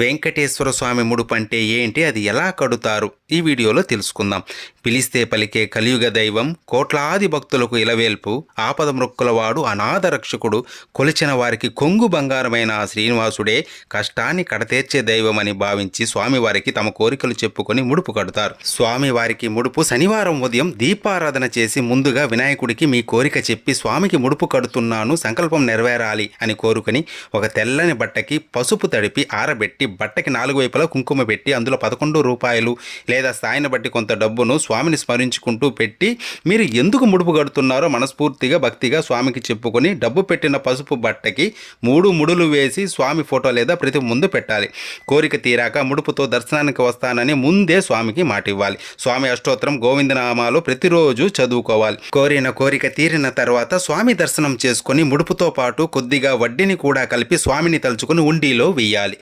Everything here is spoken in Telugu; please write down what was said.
వెంకటేశ్వర స్వామి ముడుపు అంటే ఏంటి, అది ఎలా కడుతారు, ఈ వీడియోలో తెలుసుకుందాం. పిలిస్తే పలికే కలియుగ దైవం, కోట్లాది భక్తులకు ఇలవేల్పు, ఆపద మృక్కులవాడు, అనాథ రక్షకుడు, కొలిచిన వారికి కొంగు బంగారమైన ఆ శ్రీనివాసుడే కష్టాన్ని కడతేర్చే దైవం అని భావించి స్వామివారికి తమ కోరికలు చెప్పుకొని ముడుపు కడతారు. స్వామివారికి ముడుపు శనివారం ఉదయం దీపారాధన చేసి ముందుగా వినాయకుడికి మీ కోరిక చెప్పి స్వామికి ముడుపు కడుతున్నాను, సంకల్పం నెరవేరాలి అని కోరుకొని ఒక తెల్లని బట్టకి పసుపు తడిపి ఆరబెట్టి బట్టకి 4 వైపులా కుంకుమ పెట్టి అందులో 11 రూపాయలు లేదా స్థాయిని బట్టి కొంత డబ్బును స్వామిని స్మరించుకుంటూ పెట్టి మీరు ఎందుకు ముడుపు కడుతున్నారో మనస్ఫూర్తిగా భక్తిగా స్వామికి చెప్పుకొని డబ్బు పెట్టిన పసుపు బట్టకి 3 ముడులు వేసి స్వామి ఫోటో లేదా ప్రతి ముందు పెట్టాలి. కోరిక తీరాక ముడుపుతో దర్శనానికి వస్తానని ముందే స్వామికి మాట ఇవ్వాలి. స్వామి అష్టోత్తరం గోవిందనామాలు ప్రతిరోజు చదువుకోవాలి. కోరిన కోరిక తీరిన తర్వాత స్వామి దర్శనం చేసుకొని ముడుపుతో పాటు కొద్దిగా వడ్డీని కూడా కలిపి స్వామిని తలుచుకుని ఉండిలో వెయ్యాలి.